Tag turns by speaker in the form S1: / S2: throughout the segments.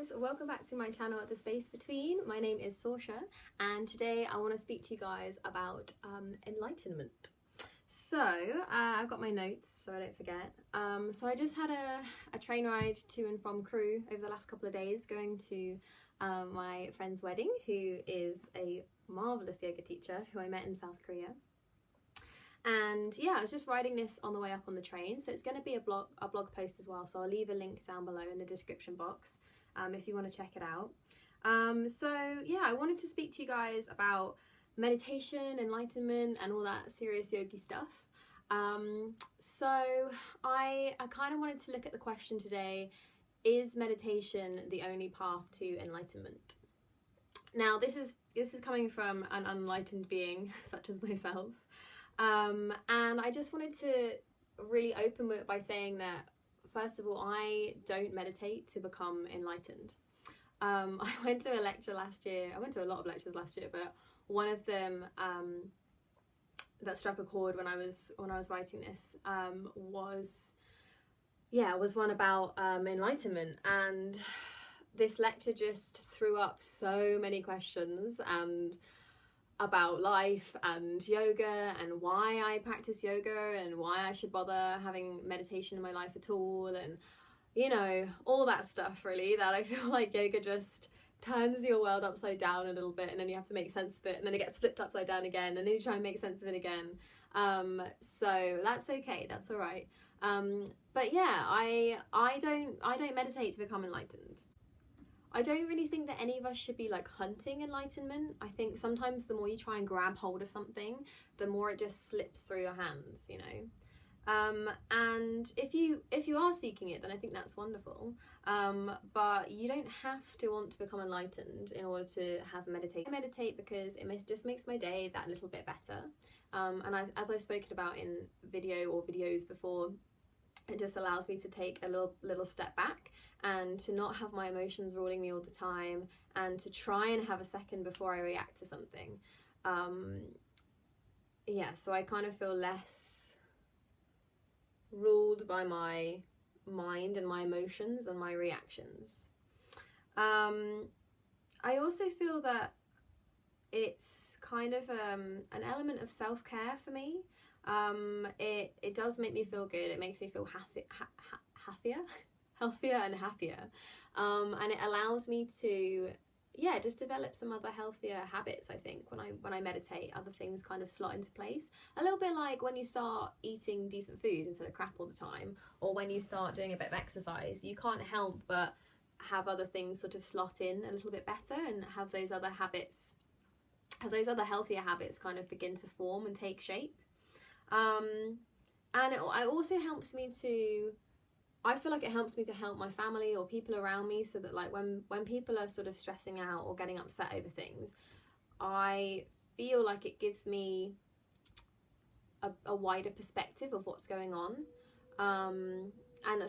S1: guys, welcome back to my channel at the Space Between. My name is Sorsha and today I want to speak to you guys about enlightenment. So I've got my notes so I don't forget. So I just had a train ride to and from Crewe over the last couple of days, going to my friend's wedding, who is a marvellous yoga teacher who I met in South Korea. And yeah, I was just writing this on the way up on the train, so it's going to be a blog post as well, so I'll leave a link down below in the description box if you want to check it out. So yeah, I wanted to speak to you guys about meditation, enlightenment and all that serious yogi stuff. So I kind of wanted to look at the question today: is meditation the only path to enlightenment? Now this is coming from an unenlightened being such as myself. And I just wanted to really open with it by saying that, first of all, I don't meditate to become enlightened. I went to a lecture last year. I went to a lot of lectures last year, but one of them that struck a chord when I was writing this was one about enlightenment, and this lecture just threw up so many questions and about life and yoga and why I practice yoga and why I should bother having meditation in my life at all, and you know, all that stuff really, that I feel like yoga just turns your world upside down a little bit, and then you have to make sense of it, and then it gets flipped upside down again, and then you try and make sense of it again. So that's okay, that's all right. But yeah, I don't meditate to become enlightened. I don't really think that any of us should be like hunting enlightenment. I think sometimes the more you try and grab hold of something, the more it just slips through your hands, you know. And if you are seeking it, then I think that's wonderful. But you don't have to want to become enlightened in order to have meditation. I meditate because it just makes my day that little bit better. And as I've spoken about in videos before, it just allows me to take a little step back and to not have my emotions ruling me all the time, and to try and have a second before I react to something. Yeah, so I kind of feel less ruled by my mind and my emotions and my reactions. I also feel that it's kind of an element of self-care for me. It does make me feel good. It makes me feel healthier and happier, and it allows me to just develop some other healthier habits. I think when I meditate, other things kind of slot into place, a little bit like when you start eating decent food instead of crap all the time, or when you start doing a bit of exercise, you can't help but have other things sort of slot in a little bit better, and have those other healthier habits kind of begin to form and take shape. And it also helps me to, I feel like it helps me to help my family or people around me, so that like when people are sort of stressing out or getting upset over things, I feel like it gives me a wider perspective of what's going on. And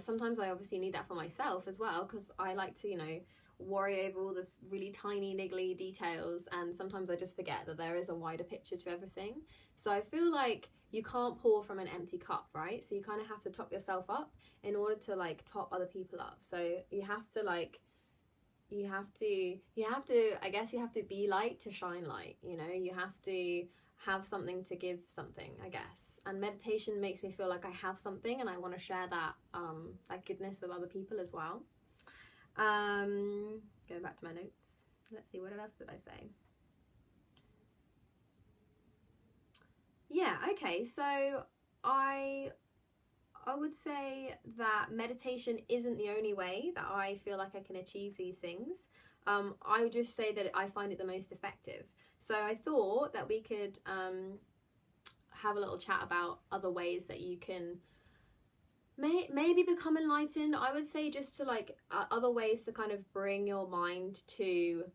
S1: sometimes I obviously need that for myself as well, because I like to, you know, worry over all this really tiny niggly details, and sometimes I just forget that there is a wider picture to everything. So I feel like you can't pour from an empty cup, right? So you kind of have to top yourself up in order to like top other people up. So you have to I guess you have to be light to shine light, you know. You have to have something to give something, I guess. And meditation makes me feel like I have something, and I want to share that goodness with other people as well. Going back to my notes, let's see, what else did I say? Yeah, okay, so I would say that meditation isn't the only way that I feel like I can achieve these things. I would just say that I find it the most effective. So I thought that we could have a little chat about other ways that you can maybe become enlightened. I would say just to like other ways to kind of bring your mind to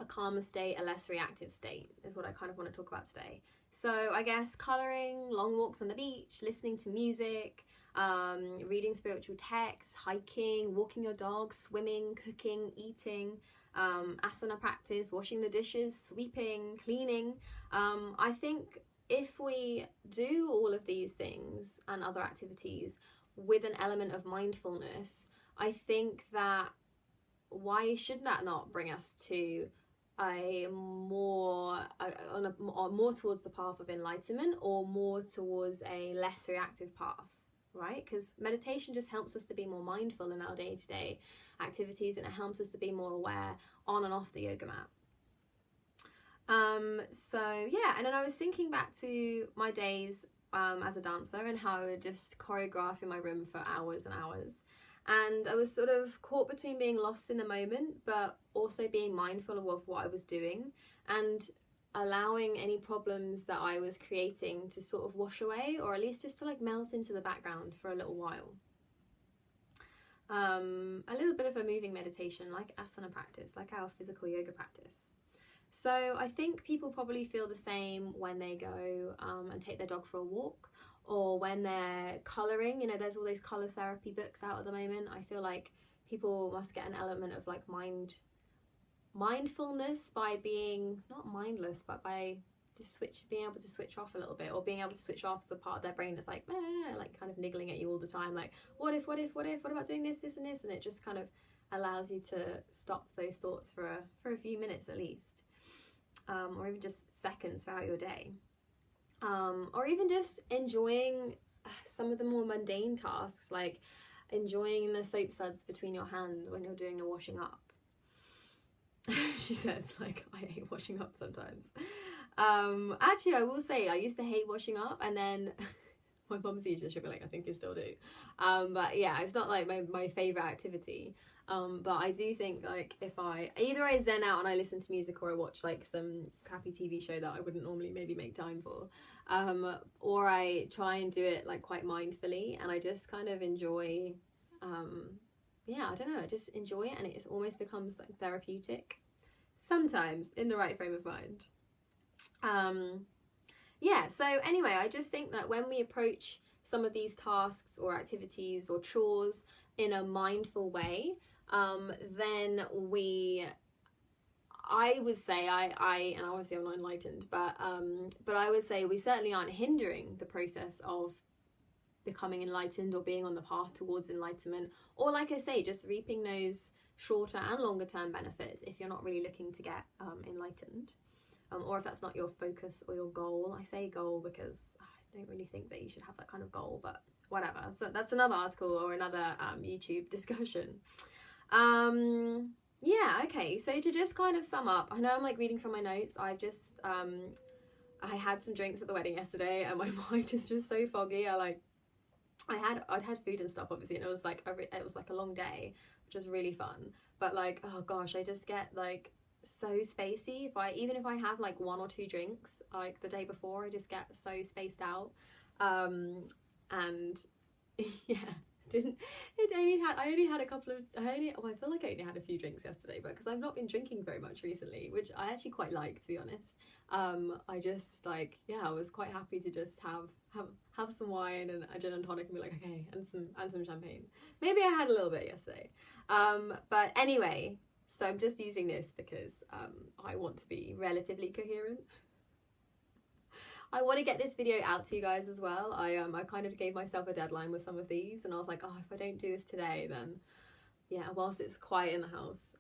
S1: a calmer state, a less reactive state, is what I kind of want to talk about today. So I guess colouring, long walks on the beach, listening to music, reading spiritual texts, hiking, walking your dog, swimming, cooking, eating, asana practice, washing the dishes, sweeping, cleaning. I think if we do all of these things and other activities with an element of mindfulness, I think that why should that not bring us to a more more towards the path of enlightenment, or more towards a less reactive path, right? Because meditation just helps us to be more mindful in our day-to-day activities, and it helps us to be more aware on and off the yoga mat. So yeah, and then I was thinking back to my days as a dancer, and how I would just choreograph in my room for hours and hours. And I was sort of caught between being lost in the moment, but also being mindful of what I was doing, and allowing any problems that I was creating to sort of wash away, or at least just to like melt into the background for a little while. A little bit of a moving meditation, like asana practice, like our physical yoga practice. So I think people probably feel the same when they go and take their dog for a walk, or when they're colouring. You know, there's all those colour therapy books out at the moment. I feel like people must get an element of like mindfulness by being not mindless, but by just being able to switch off a little bit, or being able to switch off the part of their brain that's like kind of niggling at you all the time, like what if, what about doing this and this, and it just kind of allows you to stop those thoughts for a few minutes at least, or even just seconds throughout your day. Or even just enjoying some of the more mundane tasks, like enjoying the soap suds between your hands when you're doing the washing up. She says, like, I hate washing up sometimes. Actually, I will say, I used to hate washing up, and then my mum sees it, she'll be like, I think you still do. But yeah, it's not like my favourite activity. But I do think, like, if I zen out and I listen to music, or I watch like some crappy TV show that I wouldn't normally maybe make time for, or I try and do it like quite mindfully, and I just kind of enjoy, I don't know, I just enjoy it, and it almost becomes like therapeutic sometimes in the right frame of mind. So anyway, I just think that when we approach some of these tasks or activities or chores in a mindful way, then I would say and obviously I'm not enlightened, but I would say we certainly aren't hindering the process of becoming enlightened, or being on the path towards enlightenment, or like I say, just reaping those shorter and longer term benefits if you're not really looking to get enlightened, or if that's not your focus or your goal. I say goal because I don't really think that you should have that kind of goal, but whatever. So that's another article or another YouTube discussion. Okay, so to just kind of sum up, I know I'm like reading from my notes. I've just I had some drinks at the wedding yesterday, and my mind is just so foggy. I'd had food and stuff, obviously, and it was like a long day, which was really fun. But like, oh gosh, I just get like so spacey even if I have like one or two drinks like the day before. I just get so spaced out, and yeah. I feel like I only had a few drinks yesterday, but because I've not been drinking very much recently, which I actually quite like, to be honest. I just like, I was quite happy to just have some wine and a gin and tonic and be like, okay, and some champagne. Maybe I had a little bit yesterday, but anyway, so I'm just using this because I want to be relatively coherent. I want to get this video out to you guys as well. I kind of gave myself a deadline with some of these, and I was like, oh, if I don't do this today, then whilst it's quiet in the house.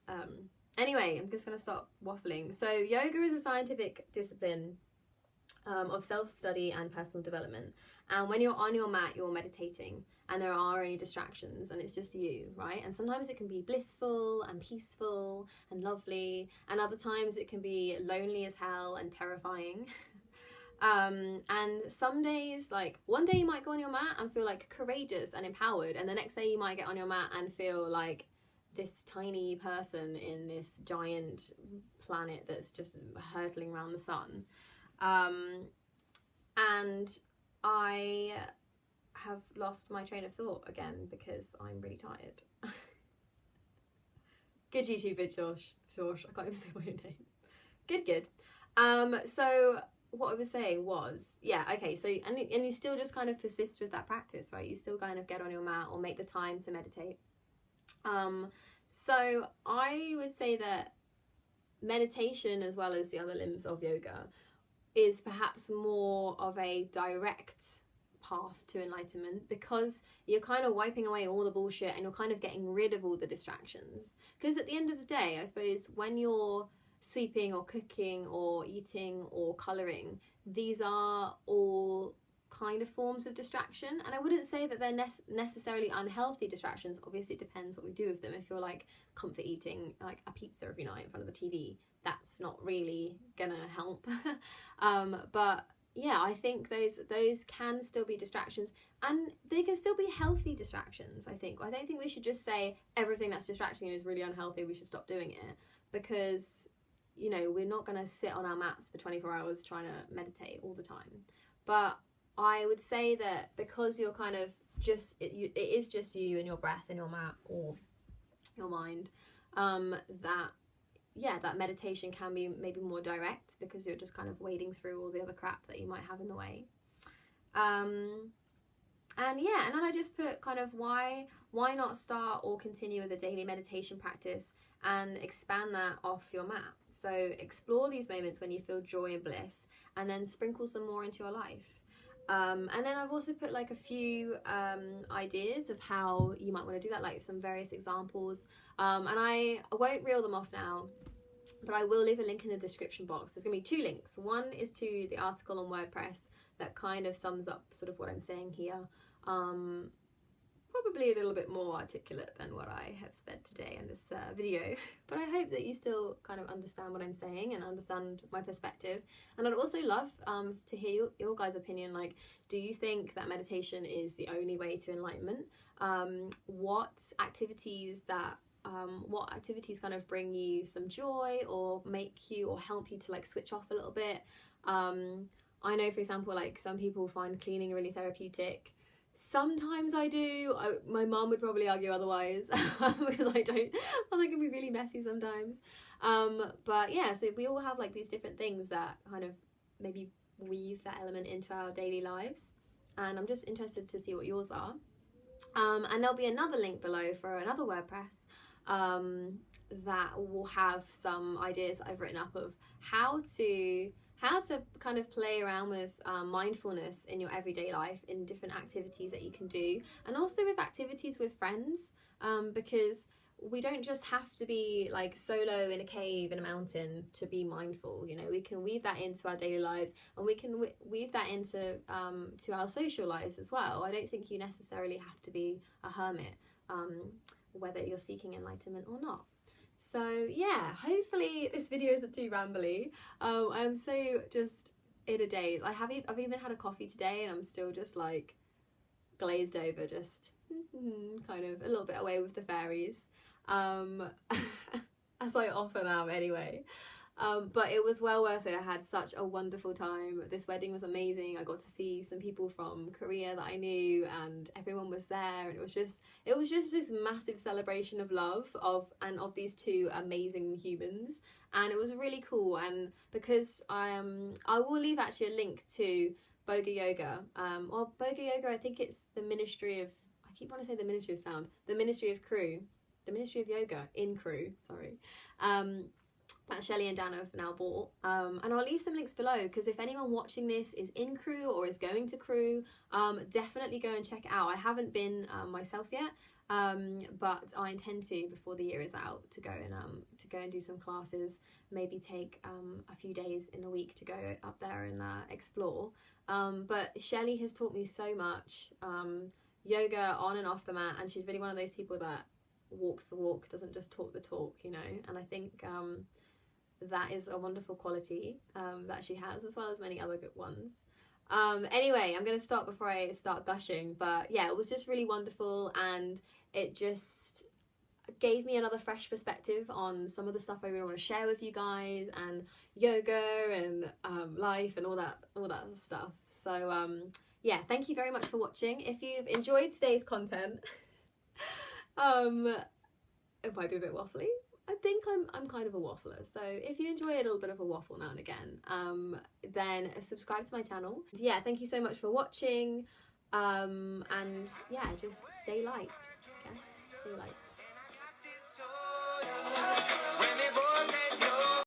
S1: Anyway, I'm just going to stop waffling. So yoga is a scientific discipline of self-study and personal development. And when you're on your mat, you're meditating, and there are any distractions, and it's just you, right? And sometimes it can be blissful and peaceful and lovely, and other times it can be lonely as hell and terrifying. And some days, like one day you might go on your mat and feel like courageous and empowered, and the next day you might get on your mat and feel like this tiny person in this giant planet that's just hurtling around the sun. And I have lost my train of thought again because I'm really tired. Good YouTube vid, Sosh. I can't even say my own name. Good. So what I was saying was, so and you still just kind of persist with that practice, right? You still kind of get on your mat or make the time to meditate. So I would say that meditation, as well as the other limbs of yoga, is perhaps more of a direct path to enlightenment, because you're kind of wiping away all the bullshit and you're kind of getting rid of all the distractions. Because at the end of the day, I suppose, when you're sweeping or cooking or eating or colouring, these are all kind of forms of distraction. And I wouldn't say that they're necessarily unhealthy distractions. Obviously it depends what we do with them. If you're like comfort eating like a pizza every night in front of the TV, that's not really gonna help. But yeah, I think those can still be distractions, and they can still be healthy distractions. I don't think we should just say everything that's distracting you is really unhealthy, we should stop doing it, because, you know, we're not going to sit on our mats for 24 hours trying to meditate all the time. But I would say that because you're kind of just, it is just you and your breath and your mat or your mind, that meditation can be maybe more direct, because you're just kind of wading through all the other crap that you might have in the way. And then I just put kind of why not start or continue with a daily meditation practice and expand that off your mat. So explore these moments when you feel joy and bliss, and then sprinkle some more into your life. And then I've also put like a few ideas of how you might want to do that, like some various examples. And I won't reel them off now, but I will leave a link in the description box. There's going to be 2 links. One is to the article on WordPress that kind of sums up sort of what I'm saying here. Probably a little bit more articulate than what I have said today in this video, but I hope that you still kind of understand what I'm saying and understand my perspective. And I'd also love to hear your guys' opinion. Like, do you think that meditation is the only way to enlightenment? What activities kind of bring you some joy, or make you, or help you to like switch off a little bit? I know, for example, like some people find cleaning really therapeutic. Sometimes I do. My mum would probably argue otherwise, because I can be really messy sometimes. But yeah, so we all have like these different things that kind of maybe weave that element into our daily lives, and I'm just interested to see what yours are. And there'll be another link below for another WordPress that will have some ideas I've written up of how to kind of play around with mindfulness in your everyday life, in different activities that you can do, and also with activities with friends, because we don't just have to be like solo in a cave in a mountain to be mindful. You know, we can weave that into our daily lives, and we can weave that into to our social lives as well. I don't think you necessarily have to be a hermit, whether you're seeking enlightenment or not. So yeah, hopefully this video isn't too rambly. I'm so just in a daze. I've even had a coffee today, and I'm still just like glazed over, just kind of a little bit away with the fairies, as I often am anyway. But it was well worth it. I had such a wonderful time. This wedding was amazing. I got to see some people from Korea that I knew, and everyone was there, and it was just this massive celebration of love of these 2 amazing humans, and it was really cool. And because I will leave actually a link to Boga Yoga, or Boga Yoga, I think it's the Ministry of, I keep wanting to say the Ministry of Sound, the Ministry of Yoga in Crewe, sorry, that Shelley and Dan have now bought, and I'll leave some links below, because if anyone watching this is in Crewe or is going to Crewe, definitely go and check it out. I haven't been myself yet, but I intend to, before the year is out, to go and do some classes, maybe take a few days in the week to go up there and explore. But Shelley has taught me so much, yoga on and off the mat, and she's really one of those people that walks the walk, doesn't just talk the talk, you know. And I think that is a wonderful quality that she has, as well as many other good ones. Anyway, I'm going to stop before I start gushing, but yeah, it was just really wonderful, and it just gave me another fresh perspective on some of the stuff I really want to share with you guys, and yoga and life and all that stuff. So yeah, thank you very much for watching. If you've enjoyed today's content, it might be a bit waffly. I think I'm kind of a waffler, so if you enjoy a little bit of a waffle now and again, then subscribe to my channel. Yeah, thank you so much for watching, and yeah, just stay light, I guess. Stay light.